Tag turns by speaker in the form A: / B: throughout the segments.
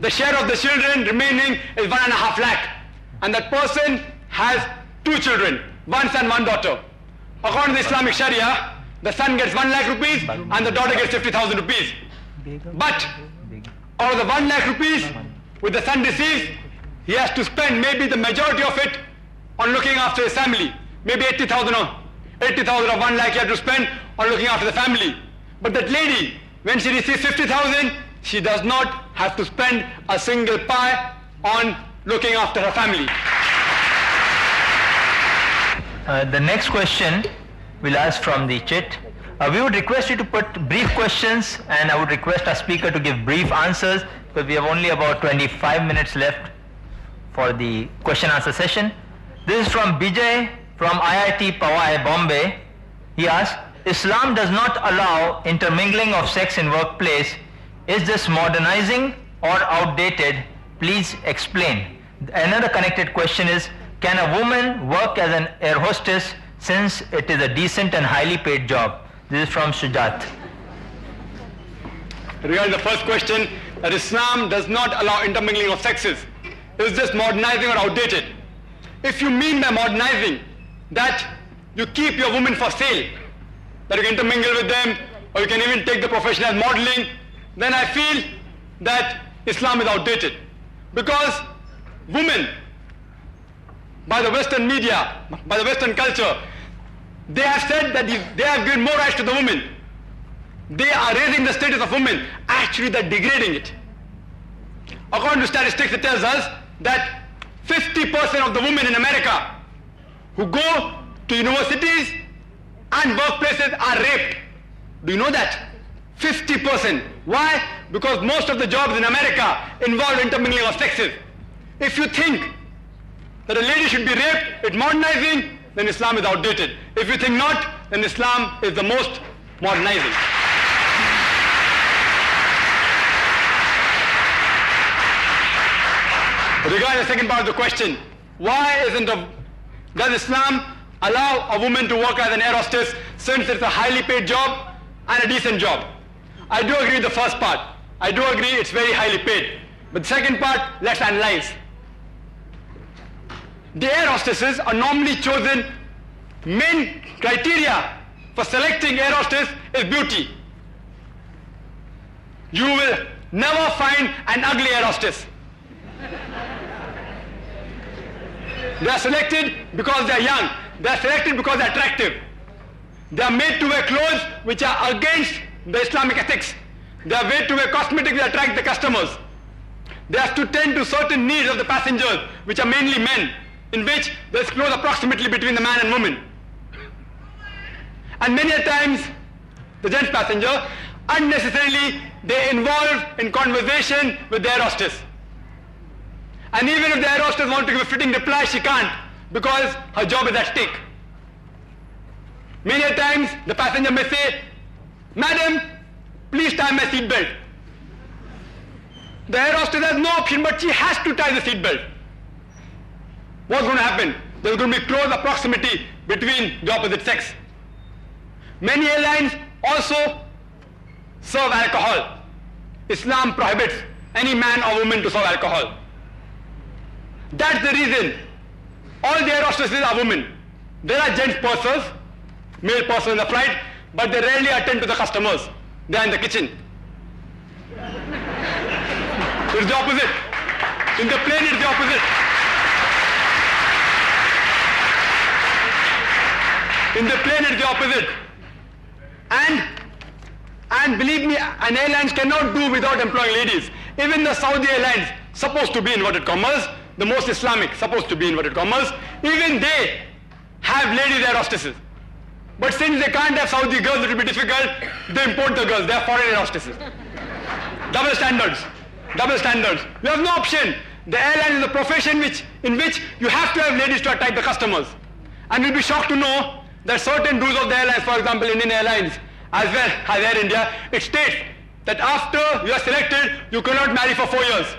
A: the share of the children remaining is 1.5 lakh. And that person has 2 children, 1 son, 1 daughter. According to the Islamic Sharia, the son gets 1 lakh rupees and the daughter gets 50,000 rupees. But out of the 1 lakh rupees which the son receives, he has to spend maybe the majority of it on looking after his family. Maybe 80,000 of 1 lakh he has to spend on looking after the family. But that lady, when she receives 50,000, she does not have to spend a single pie on looking after her family.
B: The next question we'll ask from the chat. We would request you to put brief questions, and I would request our speaker to give brief answers, because we have only about 25 minutes left for the question answer session. This is from Bijay from IIT Powai, Bombay. He asks, Islam does not allow intermingling of sex in workplace. Is this modernizing or outdated? Please explain. Another connected question is, can a woman work as an air hostess since it is a decent and highly paid job? This is from Sujat.
A: Regarding the first question, that Islam does not allow intermingling of sexes. Is this modernizing or outdated? If you mean by modernizing that you keep your women for sale, that you can intermingle with them, or you can even take the profession as modeling, then I feel that Islam is outdated. Because women, by the Western media, by the Western culture, they have said that they have given more rights to the women. They are raising the status of women. Actually, they're degrading it. According to statistics, it tells us that 50% of the women in America who go to universities and workplaces are raped. Do you know that? 50%. Why? Because most of the jobs in America involve intermingling of sexes. If you think that a lady should be raped, it's modernizing, then Islam is outdated. If you think not, then Islam is the most modernizing. Regarding the second part of the question, does Islam allow a woman to work as an air hostess since it's a highly paid job and a decent job? I do agree with the first part. I do agree it's very highly paid. But the second part, let's analyze. The air hostesses are normally chosen. Main criteria for selecting air hostess is beauty. You will never find an ugly air hostess. They are selected because they are young. They are selected because they are attractive. They are made to wear clothes which are against the Islamic ethics. They are made to wear cosmetics that attract the customers. They have to tend to certain needs of the passengers, which are mainly men, in which there is close approximately between the man and woman. And many a times, the gents passenger, unnecessarily, they involve in conversation with the air hostess. And even if the air hostess wants to give a fitting reply, she can't, because her job is at stake. Many a times, the passenger may say, "Madam, please tie my seat belt." The air hostess has no option, but she has to tie the seat belt. What's going to happen? There's going to be close proximity between the opposite sex. Many airlines also serve alcohol. Islam prohibits any man or woman to serve alcohol. That's the reason all the air hostesses are women. There are gents pursers, male pursers in the flight, but they rarely attend to the customers. They are in the kitchen. It's the opposite. In the plane, it's the opposite. In the plane, it's the opposite. And believe me, an airlines cannot do without employing ladies. Even the Saudi Airlines, supposed to be inverted commas, the most Islamic, supposed to be inverted commas, even they have ladies air hostesses. But since they can't have Saudi girls, it will be difficult, they import the girls, they are foreign air hostesses. Double standards. Double standards. You have no option. The airline is a profession in which you have to have ladies to attract the customers. And you'll be shocked to know that certain rules of the airlines, for example Indian Airlines, as well as Air India, it states that after you are selected, you cannot marry for 4 years.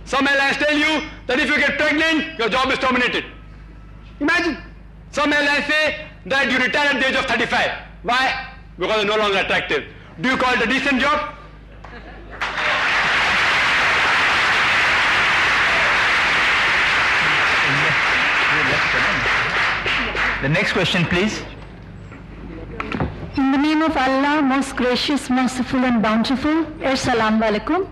A: Some airlines tell you that if you get pregnant, your job is terminated. Imagine. Some airlines say that you retire at the age of 35. Why? Because you're no longer attractive. Do you call it a decent job?
B: The next question, please.
C: In the name of Allah, most gracious, merciful and bountiful, Assalamu alaikum.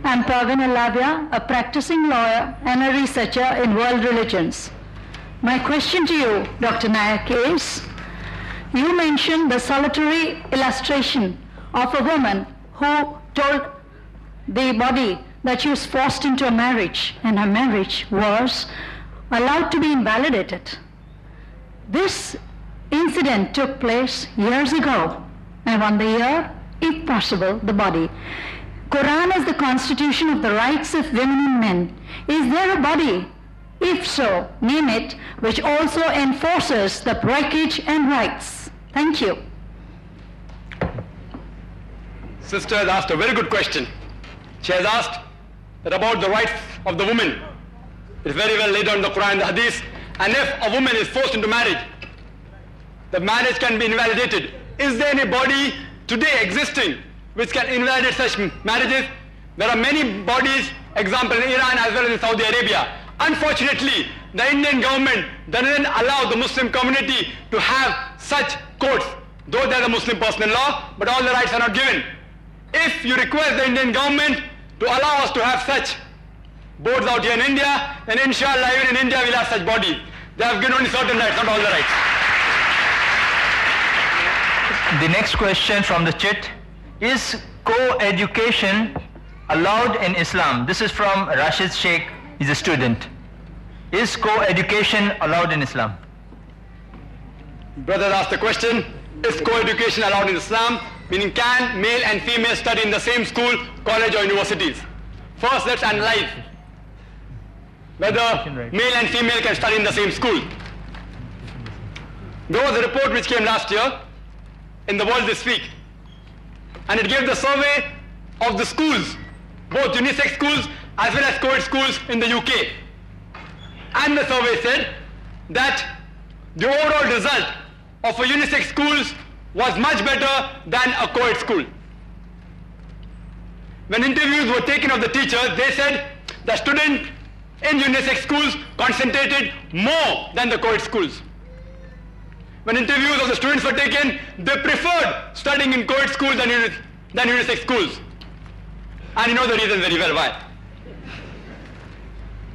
C: I'm Parveen Alavia, a practicing lawyer and a researcher in world religions. My question to you, Dr. Nayak, is, you mentioned the solitary illustration of a woman who told the body that she was forced into a marriage and her marriage was allowed to be invalidated. This incident took place years ago. I want the year, if possible, the body. Quran is the constitution of the rights of women and men. Is there a body? If so, name it, which also enforces the breakage and rights. Thank you.
A: Sister has asked a very good question. She has asked that about the rights of the woman. It's very well laid down in the Quran and the Hadith. And if a woman is forced into marriage, the marriage can be invalidated. Is there any body today existing which can invalidate such marriages? There are many bodies, example in Iran as well as in Saudi Arabia. Unfortunately, the Indian government doesn't allow the Muslim community to have such courts, though there's a Muslim personal law, but all the rights are not given. If you request the Indian government to allow us to have such boards out here in India, then inshallah even in India we'll have such bodies. They have given only certain rights, not all the rights.
B: The next question from the chat: is co-education allowed in Islam? This is from Rashid Sheikh. He's a student. Is co-education allowed in Islam?
A: Brother asked the question, is co-education allowed in Islam? Meaning, can male and female study in the same school, college or universities? First, let's analyze whether male and female can study in the same school. There was a report which came last year in the World This Week, and it gave the survey of the schools, both unisex schools as well as co-ed schools in the UK. And the survey said that the overall result of a unisex schools was much better than a co-ed school. When interviews were taken of the teachers, they said the students in unisex schools concentrated more than the co-ed schools. When interviews of the students were taken, they preferred studying in co-ed schools than unisex schools. And you know the reason very well why.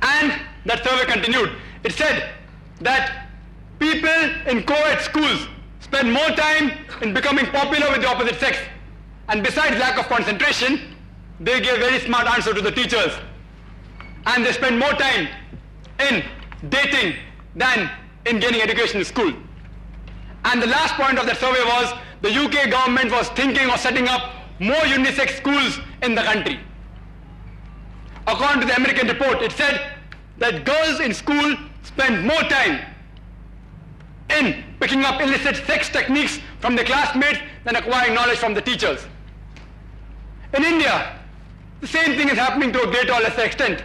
A: And that survey continued. It said that people in co-ed schools spend more time in becoming popular with the opposite sex. And besides lack of concentration, they gave very smart answer to the teachers. And they spend more time in dating than in gaining education in school. And the last point of that survey was the UK government was thinking of setting up more unisex schools in the country. According to the American report, it said that girls in school spend more time in picking up illicit sex techniques from their classmates than acquiring knowledge from the teachers. In India, the same thing is happening to a greater or lesser extent.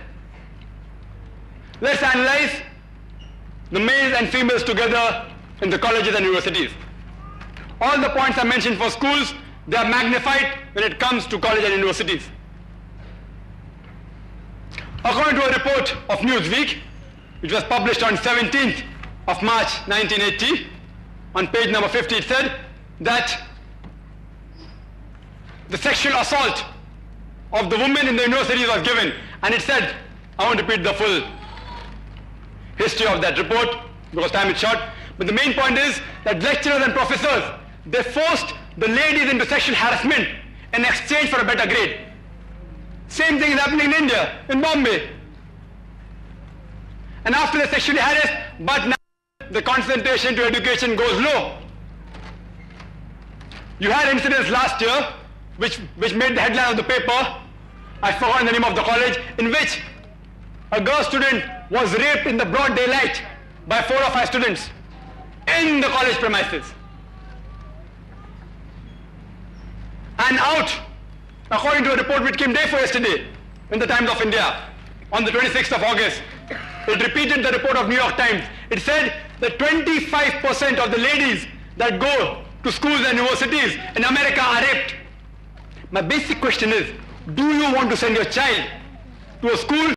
A: Let's analyze the males and females together in the colleges and universities. All the points I mentioned for schools, they are magnified when it comes to colleges and universities. According to a report of Newsweek, which was published on 17th of March 1980, on page number 50, it said that the sexual assault of the women in the universities was given. And it said, I won't repeat the full history of that report because time is short, but the main point is that lecturers and professors, they forced the ladies into sexual harassment in exchange for a better grade. Same thing is happening in India, in Bombay. And after they're sexually harassed, but now the concentration to education goes low. You had incidents last year which made the headline of the paper, I've forgotten the name of the college, in which a girl student was raped in the broad daylight by 4 or 5 students in the college premises. And out, according to a report which came day before yesterday in the Times of India on the 26th of August, it repeated the report of New York Times. It said that 25% of the ladies that go to schools and universities in America are raped. My basic question is, do you want to send your child to a school